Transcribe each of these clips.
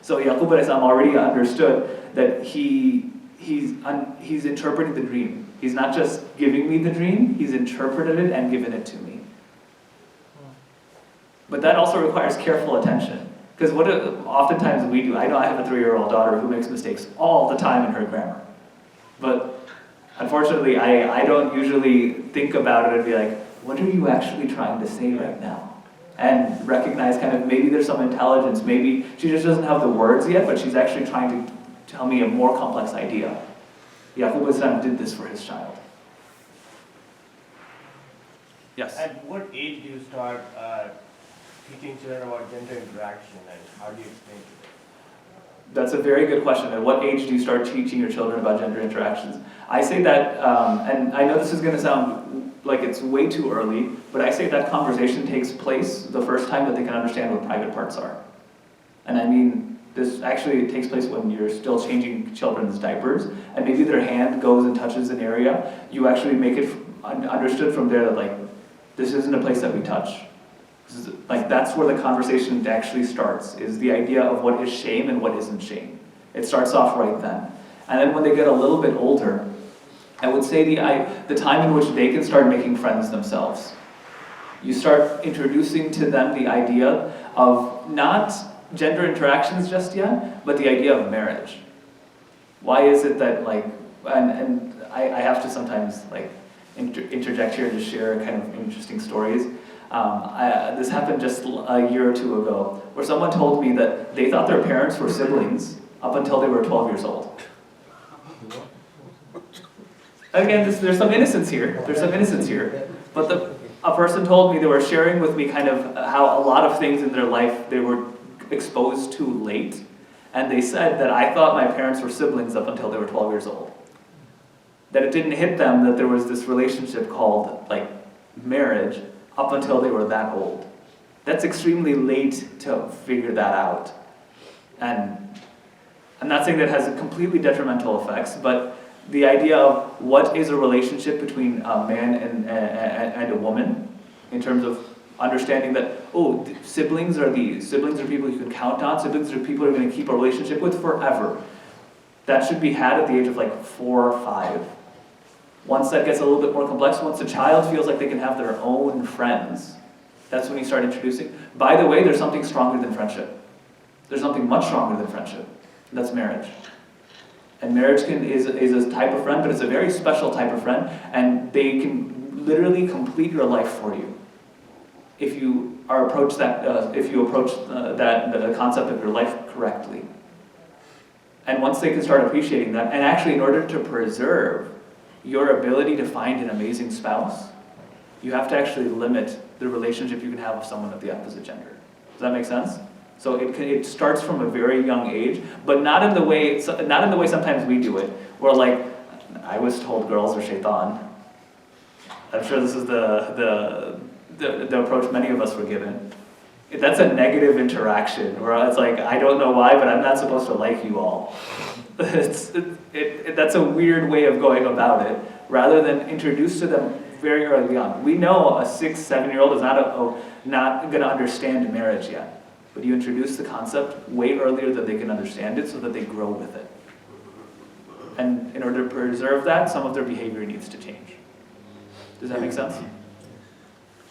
So Yaqub alayhi salam already understood that he's interpreting the dream. He's not just giving me the dream, he's interpreted it and given it to me. But that also requires careful attention. Because what oftentimes we do, I know I have a 3-year-old daughter who makes mistakes all the time in her grammar. But unfortunately, I don't usually think about it and be like, what are you actually trying to say right now? And recognize kind of maybe there's some intelligence, maybe she just doesn't have the words yet, but she's actually trying to tell me a more complex idea. Yaqub as-salam did this for his child. Yes? At what age do you start teaching children about gender interaction, and how do you explain it? That's a very good question. At what age do you start teaching your children about gender interactions? I say that, and I know this is going to sound like it's way too early, but I say that conversation takes place the first time that they can understand what private parts are. And I mean, this actually takes place when you're still changing children's diapers, and maybe their hand goes and touches an area. You actually make it understood from there that, like, this isn't a place that we touch. Like, that's where the conversation actually starts, is the idea of what is shame and what isn't shame. It starts off right then. And then when they get a little bit older, I would say the time in which they can start making friends themselves. You start introducing to them the idea of not gender interactions just yet, but the idea of marriage. Why is it that, like, and I have to sometimes, like, interject here to share kind of interesting stories. This happened just a year or two ago, where someone told me that they thought their parents were siblings up until they were 12 years old. Again, there's some innocence here. There's some innocence here. But a person told me, they were sharing with me kind of how a lot of things in their life they were exposed to late. And they said that I thought my parents were siblings up until they were 12 years old. That it didn't hit them that there was this relationship called, like, marriage up until they were that old. That's extremely late to figure that out. And I'm not saying that has completely detrimental effects, but the idea of what is a relationship between a man and a woman, in terms of understanding that, oh, siblings are people you can count on, siblings are people you're going to keep a relationship with forever. That should be had at the age of like 4 or 5. Once that gets a little bit more complex, once a child feels like they can have their own friends, that's when you start introducing. By the way, there's something stronger than friendship. There's something much stronger than friendship. And that's marriage. And marriage is a type of friend, but it's a very special type of friend, and they can literally complete your life for you if you approach the concept of your life correctly. And once they can start appreciating that, and actually in order to preserve your ability to find an amazing spouse, you have to actually limit the relationship you can have with someone of the opposite gender. Does that make sense? So it starts from a very young age, but not in the way sometimes we do it, where, like, I was told girls are shaitan. I'm sure this is the approach many of us were given. That's a negative interaction, where it's like, I don't know why, but I'm not supposed to like you all. That's a weird way of going about it, rather than introduce to them very early on. We know a 6, 7-year-old is not going to understand marriage yet. But you introduce the concept way earlier than they can understand it so that they grow with it. And in order to preserve that, some of their behavior needs to change. Does that make sense?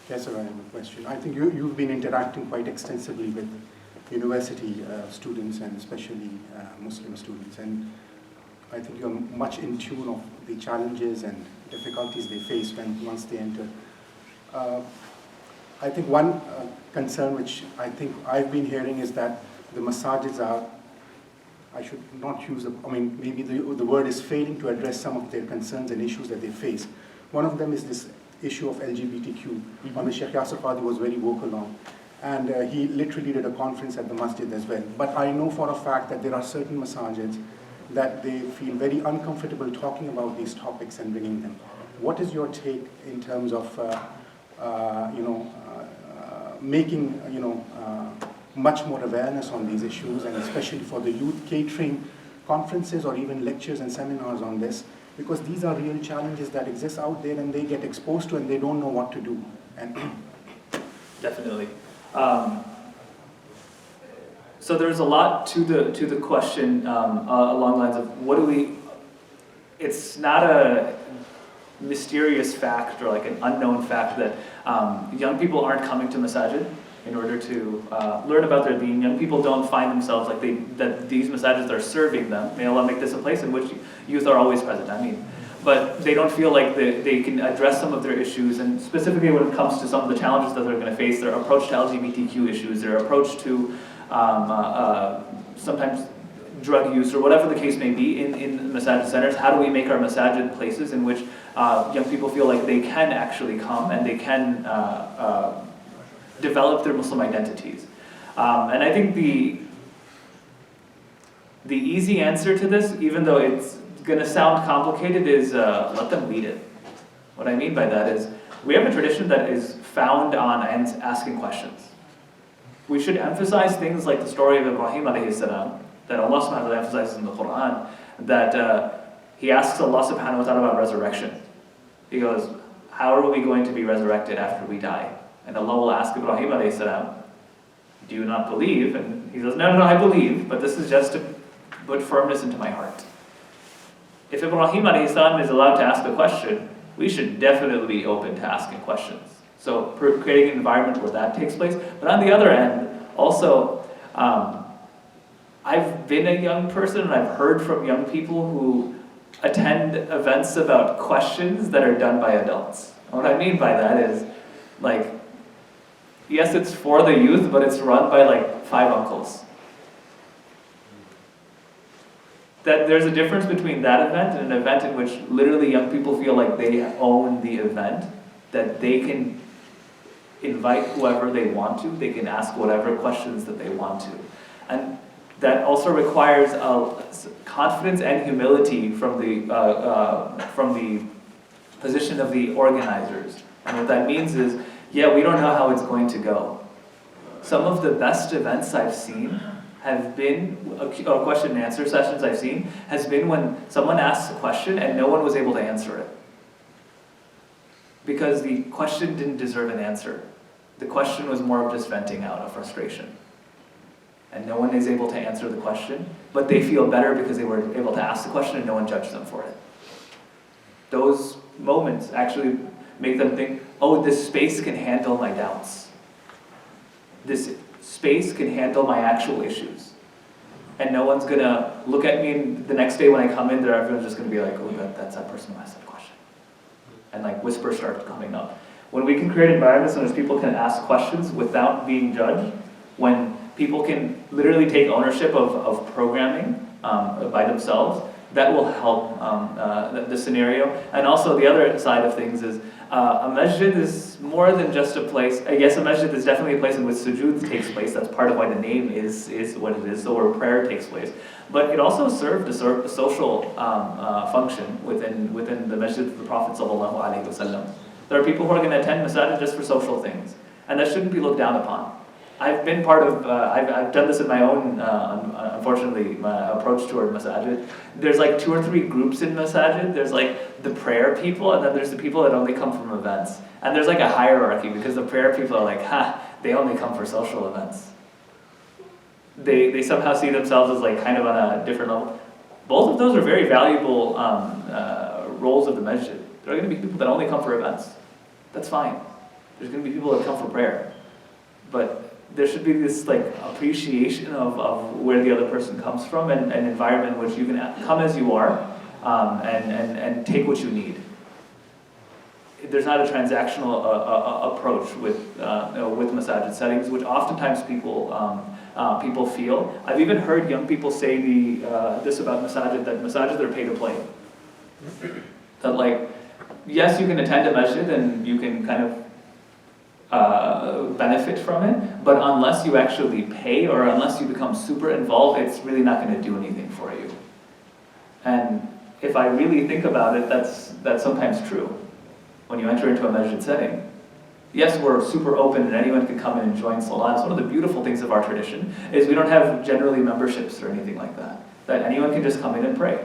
Yes, sir, I have a question. I think you've been interacting quite extensively with university students, and especially Muslim students. And I think you're much in tune of the challenges and difficulties they face once they enter. I think one concern which I think I've been hearing is that the masajids are, I should not use, maybe the word is failing to address some of their concerns and issues that they face. One of them is this issue of LGBTQ, on which Sheikh Yasir Qadi was very vocal on. And he literally did a conference at the masjid as well. But I know for a fact that there are certain masajids that they feel very uncomfortable talking about these topics and bringing them. What is your take in terms of making much more awareness on these issues, and especially for the youth, catering conferences or even lectures and seminars on this, because these are real challenges that exist out there and they get exposed to and they don't know what to do. And definitely. So there's a lot to the question along the lines of what do we, it's not a mysterious fact or like an unknown fact that young people aren't coming to masajid in order to learn about their deen. Young people don't find themselves like that these masajids are serving them. May Allah make this a place in which youth are always present, I mean. But they don't feel like they can address some of their issues, and specifically when it comes to some of the challenges that they're going to face, their approach to LGBTQ issues, their approach to sometimes drug use or whatever the case may be in masajid centers. How do we make our masajid places in which young people feel like they can actually come and they can develop their Muslim identities? And I think the easy answer to this, even though it's going to sound complicated, is let them lead it. What I mean by that is we have a tradition that is found on asking questions. We should emphasize things like the story of Ibrahim alayhi salam, that Allah subhanahu wa ta'ala emphasizes in the Quran, that he asks Allah subhanahu wa ta'ala about resurrection. He goes, how are we going to be resurrected after we die? And Allah will ask Ibrahim alayhi salam, do you not believe? And he says, no, I believe, but this is just to put firmness into my heart. If Ibrahim alayhi salam is allowed to ask a question, we should definitely be open to asking questions. So creating an environment where that takes place. But on the other end, also, I've been a young person and I've heard from young people who attend events about questions that are done by adults. And what I mean by that is, like, yes, it's for the youth, but it's run by like 5 uncles. That there's a difference between that event and an event in which literally young people feel like they own the event, that they can invite whoever they want to, they can ask whatever questions that they want to. And that also requires confidence and humility from the position of the organizers. And what that means is, yeah, we don't know how it's going to go. Some of the best events I've seen have been, question and answer sessions I've seen, has been when someone asks a question and no one was able to answer it. Because the question didn't deserve an answer. The question was more of just venting out a frustration. And no one is able to answer the question, but they feel better because they were able to ask the question and no one judged them for it. Those moments actually make them think, oh, this space can handle my doubts. This space can handle my actual issues. And no one's gonna look at me and the next day when I come in there, everyone's just gonna be like, oh, that's that person who asked that question. And like whispers start coming up. When we can create environments in which people can ask questions without being judged, when people can literally take ownership of programming by themselves, that will help the scenario. And also the other side of things is a masjid is more than just a place. I guess a masjid is definitely a place in which sujood takes place. That's part of why the name is what it is, so where prayer takes place. But it also served a social function within the masjid of the Prophet ﷺ. There are people who are going to attend masajid just for social things, and that shouldn't be looked down upon. I've been part of, I've done this in my own, unfortunately, my approach toward masajid. There's like 2 or 3 groups in masajid. There's like the prayer people, and then there's the people that only come from events. And there's like a hierarchy, because the prayer people are like, they only come for social events. They somehow see themselves as like kind of on a different level. Both of those are very valuable roles of the masjid. There are going to be people that only come for events. That's fine. There's going to be people that come for prayer. But there should be this like appreciation of where the other person comes from, and an environment in which you can come as you are and take what you need. There's not a transactional approach with masajid settings, which oftentimes people feel. I've even heard young people say this about masajid, that masajid are pay to play. That like, yes, you can attend a masjid and you can kind of benefit from it, but unless you actually pay or unless you become super involved, it's really not going to do anything for you. And if I really think about it, that's sometimes true. When you enter into a masjid setting, yes, we're super open and anyone can come in and join salah. It's one of the beautiful things of our tradition is we don't have generally memberships or anything like that. That anyone can just come in and pray.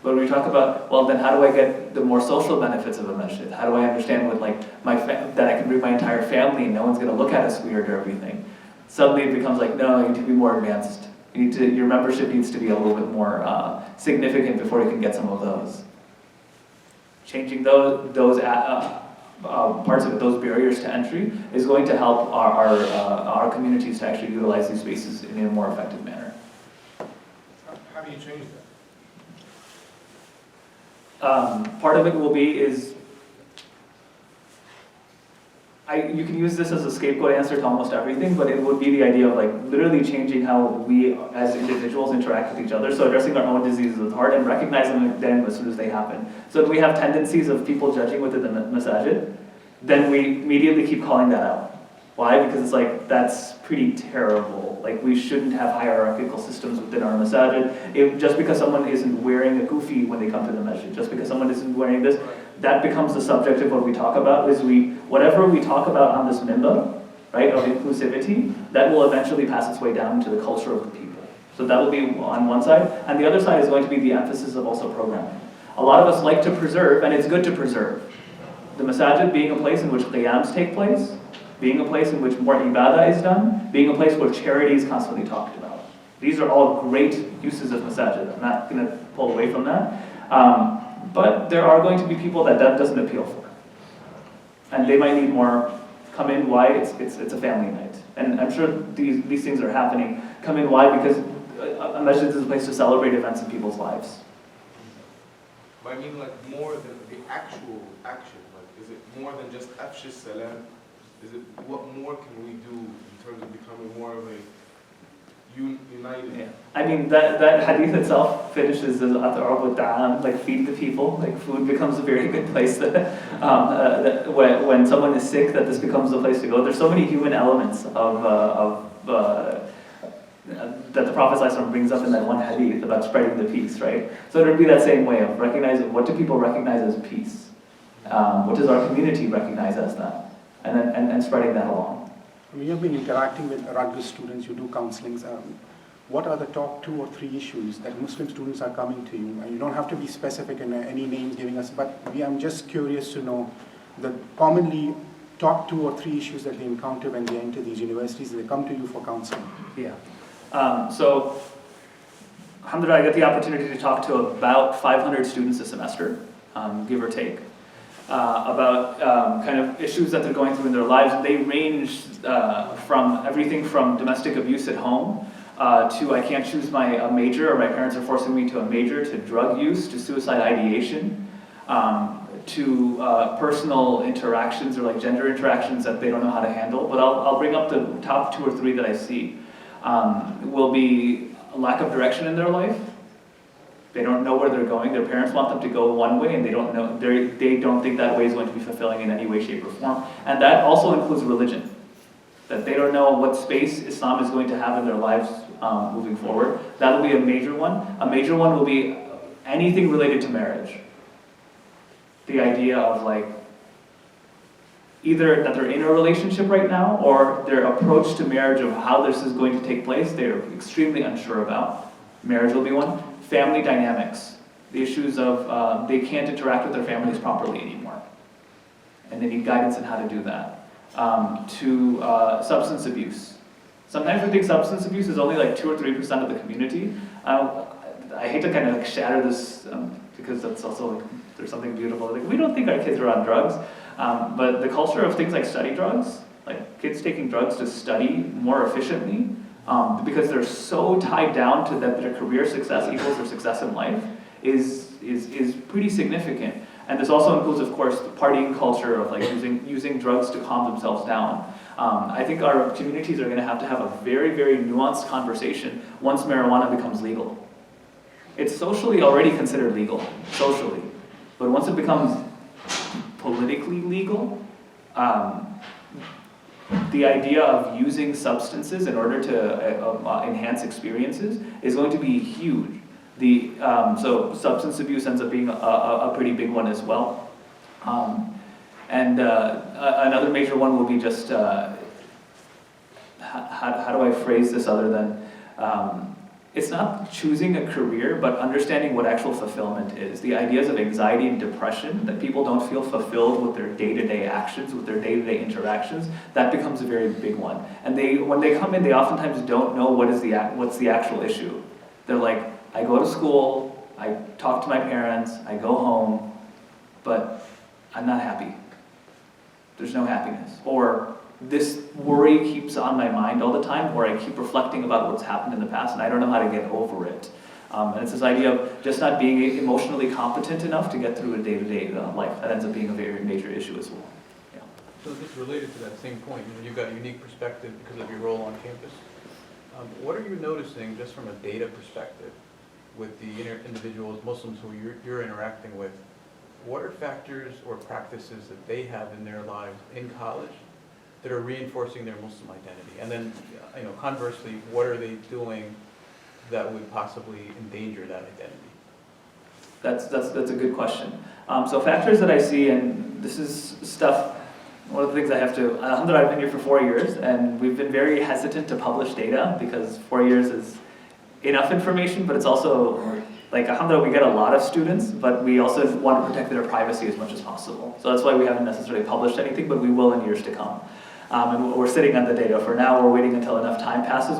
But when we talk about, well, then how do I get the more social benefits of a masjid? How do I understand with like that I can bring my entire family and no one's going to look at us weird or everything? suddenly it becomes like, no, you need to be more advanced. Your membership needs to be a little bit more significant before you can get some of those. Changing those parts of it, those barriers to entry, is going to help our communities to actually utilize these spaces in a more effective manner. How do you change that? Part of it will be you can use this as a scapegoat answer to almost everything, but it would be the idea of like literally changing how we as individuals interact with each other. So addressing our own diseases with heart and recognizing them as soon as they happen. So if we have tendencies of people judging within the masajid, then we immediately keep calling that out. Why? Because it's like, that's pretty terrible. Like, we shouldn't have hierarchical systems within our masajid. Just because someone isn't wearing a kufi when they come to the masjid, just because someone isn't wearing this, that becomes the subject of what we talk about, is whatever we talk about on this minbar, right, of inclusivity, that will eventually pass its way down into the culture of the people. So that will be on one side, and the other side is going to be the emphasis of also programming. A lot of us like to preserve, and it's good to preserve. The masajid being a place in which qiyams take place, being a place in which more ibadah is done, being a place where charity is constantly talked about. These are all great uses of masajid. I'm not going to pull away from that. But there are going to be people that doesn't appeal for. And they might need more. Come in, why? It's a family night. And I'm sure these things are happening. Come in, why? Because a masjid is a place to celebrate events in people's lives. But I mean, like, more than the actual action. Like, is it more than just afshish salam? Is it, what more can we do in terms of becoming more of a united? Yeah. I mean, that hadith itself finishes as at'arab wa ta'am, like feed the people. Like, food becomes a very good place that when someone is sick, that this becomes the place to go. There's so many human elements that the Prophet ﷺ brings up in that one hadith about spreading the peace, right? So it would be that same way of recognizing, what do people recognize as peace? What does our community recognize as that? And spreading that along. You've been interacting with Rutgers students, you do counselings. What are the top 2 or 3 issues that Muslim students are coming to you? And you don't have to be specific in any names giving us, but I'm just curious to know the commonly top 2 or 3 issues that they encounter when they enter these universities, they come to you for counseling. Yeah. So, alhamdulillah, I get the opportunity to talk to about 500 students a semester, give or take. About kind of issues that they're going through in their lives. They range from everything from domestic abuse at home to I can't choose my major, or my parents are forcing me to a major, to drug use, to suicide ideation, to personal interactions or like gender interactions that they don't know how to handle. But I'll bring up the top 2 or 3 that I see. Will be a lack of direction in their life. They don't know where they're going. Their parents want them to go one way, and they don't know. They don't think that way is going to be fulfilling in any way, shape, or form. And that also includes religion. That they don't know what space Islam is going to have in their lives moving forward. That will be a major one. A major one will be anything related to marriage. The idea of like either that they're in a relationship right now, or their approach to marriage of how this is going to take place, they're extremely unsure about. Marriage will be one. Family dynamics, the issues of they can't interact with their families properly anymore, and they need guidance on how to do that. To substance abuse. Sometimes we think substance abuse is only like 2 or 3% of the community. I hate to kind of like shatter this because that's also like, there's something beautiful. Like, we don't think our kids are on drugs, but the culture of things like study drugs, like kids taking drugs to study more efficiently, because they're so tied down to that their career success equals their success in life, is pretty significant. And this also includes, of course, the partying culture of like using drugs to calm themselves down. I think our communities are going to have a very, very nuanced conversation once marijuana becomes legal. It's socially already considered legal, socially. But once it becomes politically legal, the idea of using substances in order to enhance experiences is going to be huge. So substance abuse ends up being a pretty big one as well. And another major one will be just, how do I phrase this other than, it's not choosing a career, but understanding what actual fulfillment is. The ideas of anxiety and depression, that people don't feel fulfilled with their day-to-day actions, with their day-to-day interactions, that becomes a very big one. And when they come in, they oftentimes don't know what's the actual issue. They're like, I go to school, I talk to my parents, I go home, but I'm not happy. There's no happiness. Or this worry keeps on my mind all the time, or I keep reflecting about what's happened in the past and I don't know how to get over it. And it's this idea of just not being emotionally competent enough to get through a day-to-day life. That ends up being a very major issue as well. Yeah. So just related to that same point, you've got a unique perspective because of your role on campus. What are you noticing just from a data perspective with the individuals, Muslims who you're interacting with? What are factors or practices that they have in their lives in college that are reinforcing their Muslim identity? And then, conversely, what are they doing that would possibly endanger that identity? That's a good question. So factors that I see, and this is stuff, one of the things I have to, Alhamdulillah, I've been here for 4 years, and we've been very hesitant to publish data because 4 years is enough information, but it's also, like, alhamdulillah, we get a lot of students, but we also want to protect their privacy as much as possible. So that's why we haven't necessarily published anything, but we will in years to come. And we're sitting on the data. For now, we're waiting until enough time passes